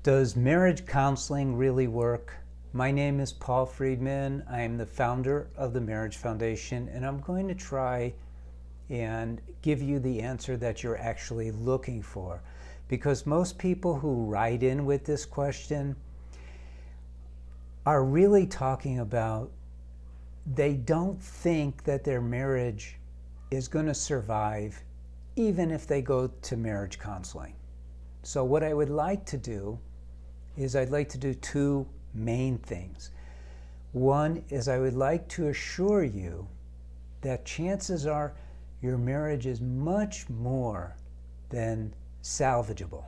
Does marriage counseling really work? My name is Paul Friedman. I am the founder of the Marriage Foundation, and I'm going to try and give you the answer that you're actually looking for. Because most people who write in with this question are really talking about they don't think that their marriage is going to survive even if they go to marriage counseling. So what I would like to do is I'd like to do two main things. One is I would like to assure you that chances are your marriage is much more than salvageable.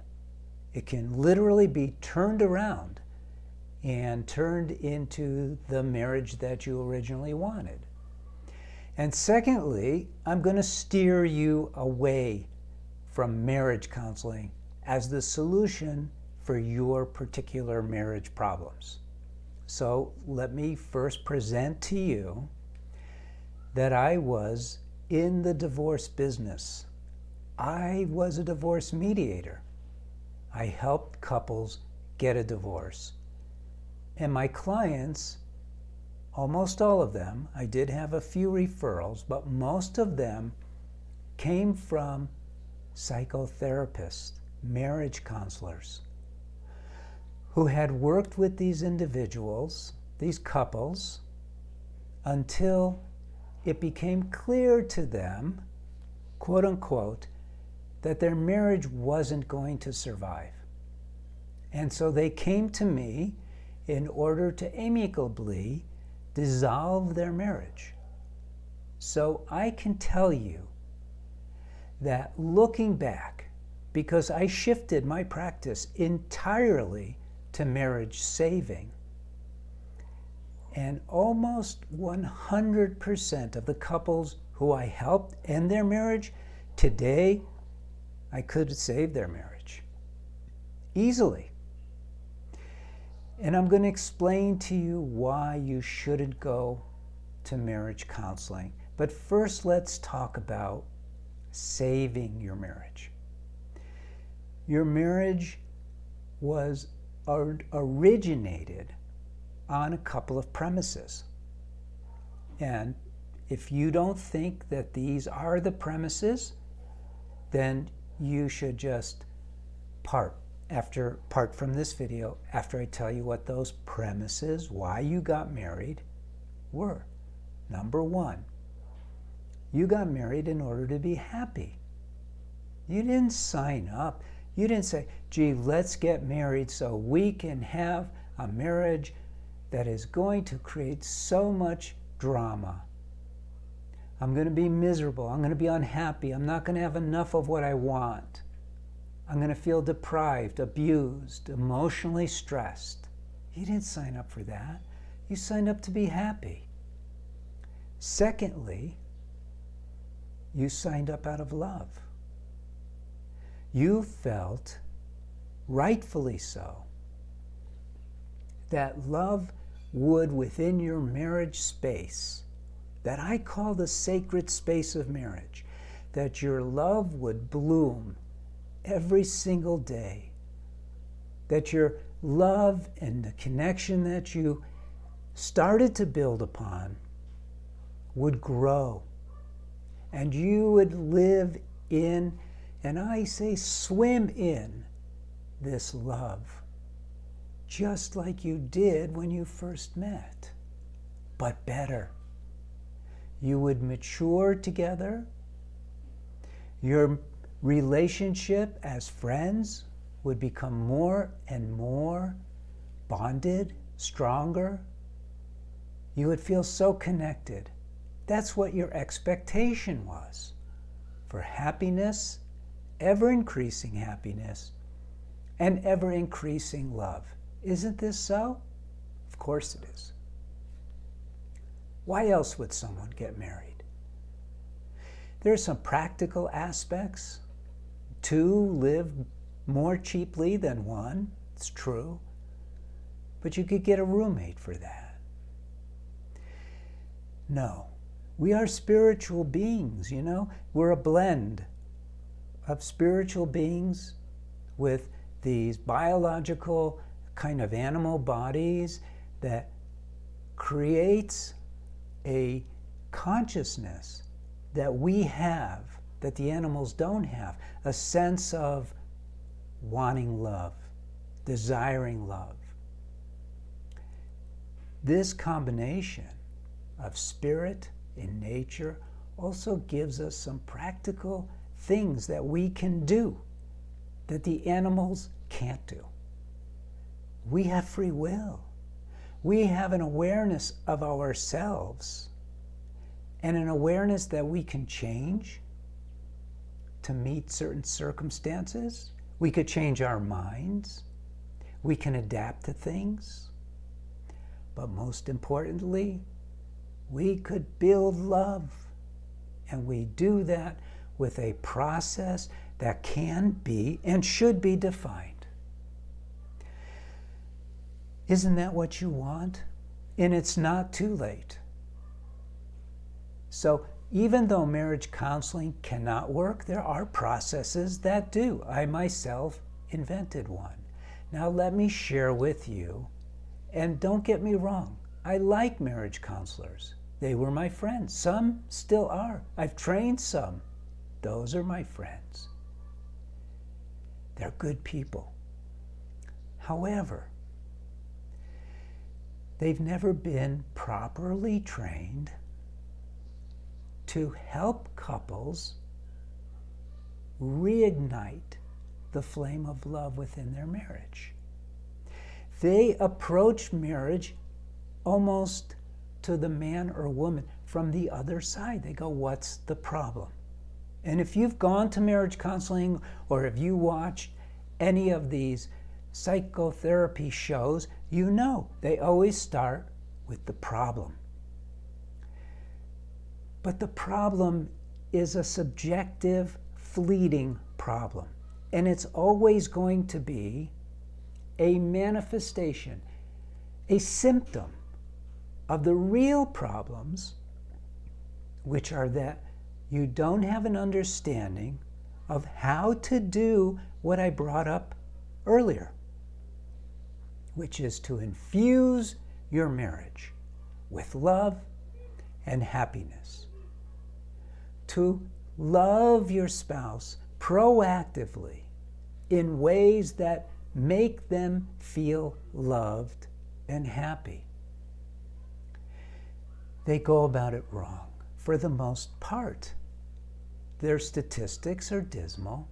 It can literally be turned around and turned into the marriage that you originally wanted. And secondly, I'm going to steer you away from marriage counseling as the solution for your particular marriage problems. So let me first present to you that I was in the divorce business. I was a divorce mediator. I helped couples get a divorce. And my clients, almost all of them, I did have a few referrals, but most of them came from psychotherapists, marriage counselors, who had worked with these individuals, these couples, until it became clear to them, quote unquote, that their marriage wasn't going to survive. And so they came to me in order to amicably dissolve their marriage. So I can tell you that looking back, because I shifted my practice entirely to marriage saving, and almost 100% of the couples who I helped end their marriage, today I could save their marriage easily. And I'm going to explain to you why you shouldn't go to marriage counseling. But first, let's talk about saving your marriage. Your marriage was originated on a couple of premises. And if you don't think that these are the premises, then you should just part from this video after I tell you what those premises, why you got married, were. Number one, you got married in order to be happy. You didn't sign up. You didn't say, gee, let's get married so we can have a marriage that is going to create so much drama. I'm going to be miserable. I'm going to be unhappy. I'm not going to have enough of what I want. I'm going to feel deprived, abused, emotionally stressed. You didn't sign up for that. You signed up to be happy. Secondly, you signed up out of love. You felt, rightfully so, that love would, within your marriage space, that I call the sacred space of marriage, that your love would bloom every single day, that your love and the connection that you started to build upon would grow, and you would live in, and I say swim in, this love, just like you did when you first met, but better. You would mature together. Your relationship as friends would become more and more bonded, stronger. You would feel so connected. That's what your expectation was, for happiness, ever-increasing happiness, and ever-increasing love. Isn't this so? Of course it is. Why else would someone get married? There are some practical aspects. Two live more cheaply than one. It's true. But you could get a roommate for that. No. We are spiritual beings, you know? We're a blend of spiritual beings with these biological kind of animal bodies that creates a consciousness that we have, that the animals don't have, a sense of wanting love, desiring love. This combination of spirit and nature also gives us some practical things that we can do that the animals can't do. We have free will. We have an awareness of ourselves and an awareness that we can change to meet certain circumstances. We could change our minds. We can adapt to things. But most importantly, we could build love. And we do that with a process that can be and should be defined. Isn't that what you want? And it's not too late. So even though marriage counseling cannot work, there are processes that do. I myself invented one. Now let me share with you, and don't get me wrong, I like marriage counselors. They were my friends. Some still are. I've trained some. Those are my friends. They're good people. However, they've never been properly trained to help couples reignite the flame of love within their marriage. They approach marriage almost to the man or woman from the other side. They go, what's the problem? And if you've gone to marriage counseling or if you watched any of these psychotherapy shows, you know they always start with the problem. But the problem is a subjective, fleeting problem. And it's always going to be a manifestation, a symptom of the real problems, which are that you don't have an understanding of how to do what I brought up earlier, which is to infuse your marriage with love and happiness. To love your spouse proactively in ways that make them feel loved and happy. They go about it wrong for the most part. Their statistics are dismal.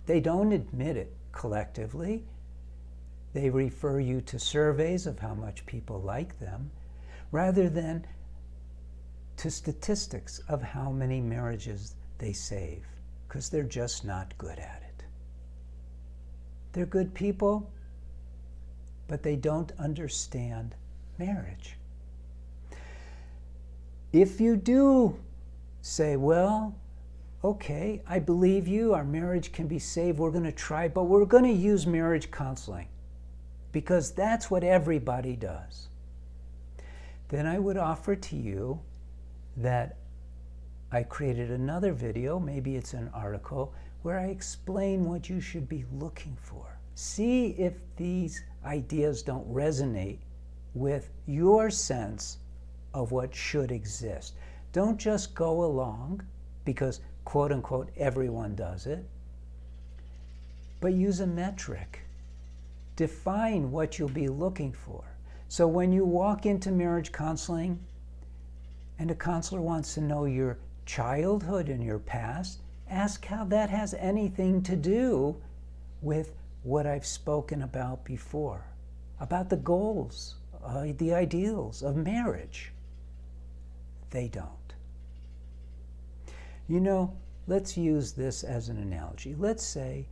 They don't admit it collectively. They refer you to surveys of how much people like them, rather than to statistics of how many marriages they save, because they're just not good at it. They're good people, but they don't understand marriage. If you do say, well, okay, I believe you, our marriage can be saved, we're going to try, but we're going to use marriage counseling because that's what everybody does, then I would offer to you that I created another video, maybe it's an article, where I explain what you should be looking for. See if these ideas don't resonate with your sense of what should exist. Don't just go along because, quote unquote, everyone does it, but use a metric. Define what you'll be looking for. So when you walk into marriage counseling and a counselor wants to know your childhood and your past, ask how that has anything to do with what I've spoken about before, about the goals, the ideals of marriage. They don't. You know, let's use this as an analogy. Let's say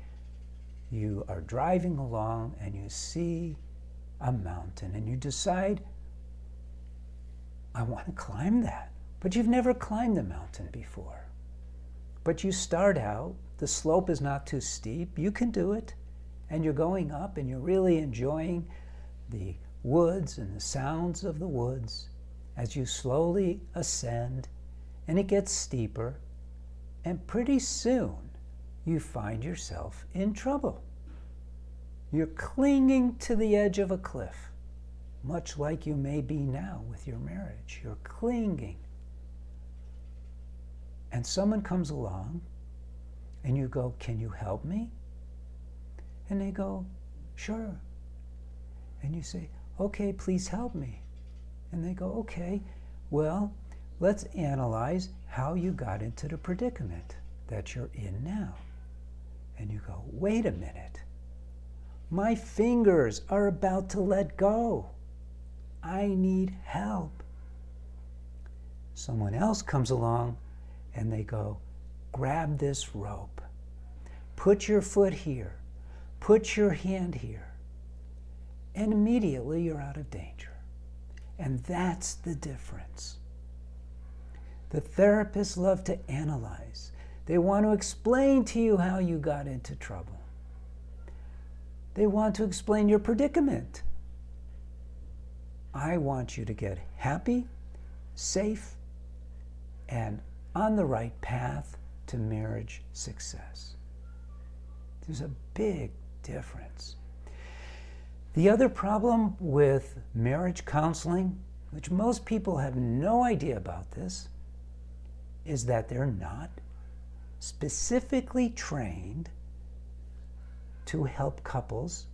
you are driving along and you see a mountain and you decide, I want to climb that. But you've never climbed the mountain before. But you start out, the slope is not too steep, you can do it, and you're going up and you're really enjoying the woods and the sounds of the woods as you slowly ascend, and it gets steeper, and pretty soon you find yourself in trouble. You're clinging to the edge of a cliff, much like you may be now with your marriage. You're clinging. And someone comes along and you go, "Can you help me?" And they go, "Sure." And you say, "Okay, please help me." And they go, "Okay, well, let's analyze how you got into the predicament that you're in now." And you go, "Wait a minute. My fingers are about to let go. I need help." Someone else comes along and they go, "Grab this rope. Put your foot here. Put your hand here." And immediately you're out of danger. And that's the difference. The therapists love to analyze. They want to explain to you how you got into trouble. They want to explain your predicament. I want you to get happy, safe, and on the right path to marriage success. There's a big difference. The other problem with marriage counseling, which most people have no idea about this, is that they're not specifically trained to help couples.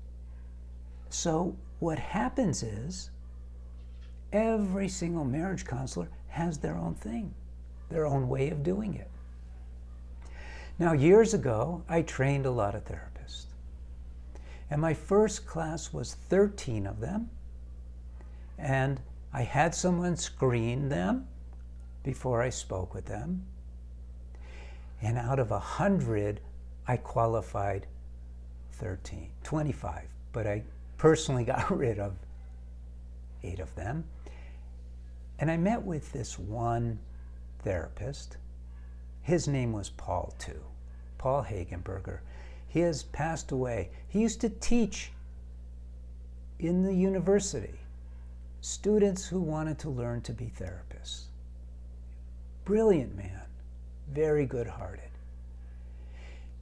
So what happens is every single marriage counselor has their own thing, their own way of doing it. Now, years ago, I trained a lot of therapists. And my first class was 13 of them. And I had someone screen them before I spoke with them. And out of 100, I qualified 25, but I personally got rid of 8 of them. And I met with this one therapist. His name was Paul Hagenberger. He has passed away. He used to teach in the university students who wanted to learn to be therapists. Brilliant man, very good-hearted.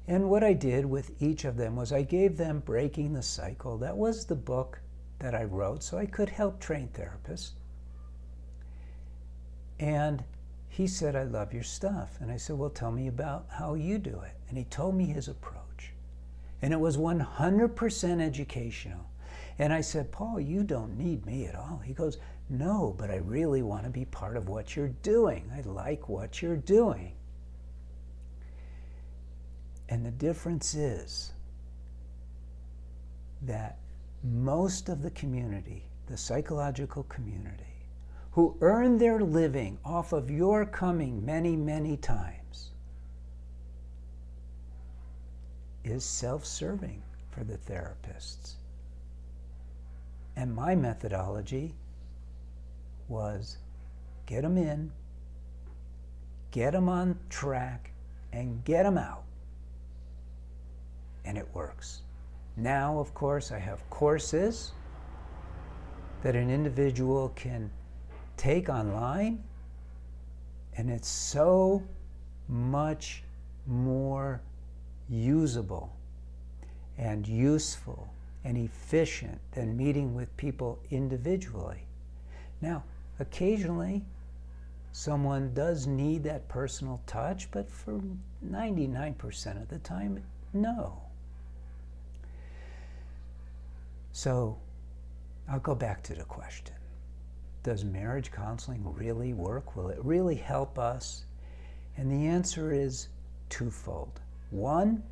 And what I did with each of them was I gave them Breaking the Cycle. That was the book that I wrote so I could help train therapists. And he said, "I love your stuff." And I said, "Well, tell me about how you do it." And he told me his approach. And it was 100% educational. And I said, "Paul, you don't need me at all." He goes, "No, but I really want to be part of what you're doing. I like what you're doing." And the difference is that most of the community, the psychological community, who earn their living off of your coming many, many times, is self-serving for the therapists. And my methodology was get them in, get them on track, and get them out. And it works. Now, of course, I have courses that an individual can take online, and it's so much more usable and useful and efficient than meeting with people individually. Now, occasionally, someone does need that personal touch, but for 99% of the time, no. So, I'll go back to the question. Does marriage counseling really work? Will it really help us? And the answer is twofold. One,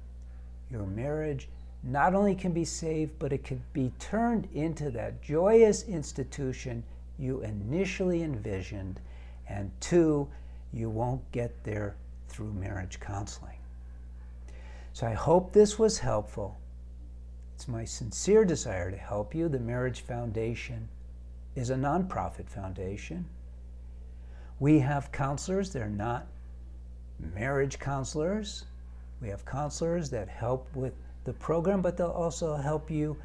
your marriage not only can be saved, but it can be turned into that joyous institution you initially envisioned. And two, you won't get there through marriage counseling. So I hope this was helpful. It's my sincere desire to help you. The Marriage Foundation is a nonprofit foundation. We have counselors. They're not marriage counselors. We have counselors that help with the program, but they'll also help you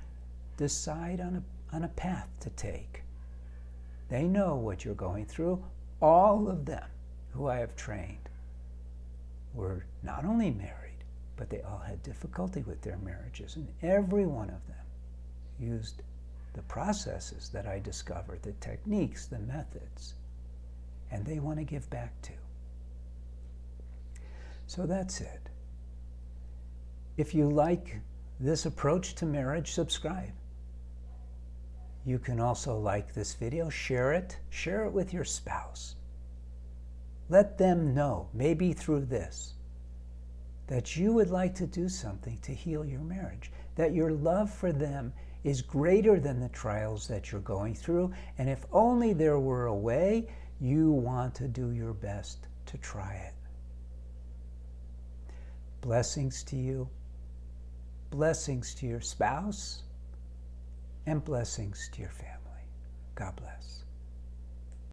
decide on a path to take. They know what you're going through. All of them who I have trained were not only married, but they all had difficulty with their marriages, and every one of them used the processes that I discovered, the techniques, the methods, and they want to give back too. So that's it. If you like this approach to marriage, subscribe. You can also like this video, share it with your spouse. Let them know, maybe through this, that you would like to do something to heal your marriage, that your love for them is greater than the trials that you're going through, and if only there were a way, you want to do your best to try it. Blessings to you, blessings to your spouse, and blessings to your family. God bless.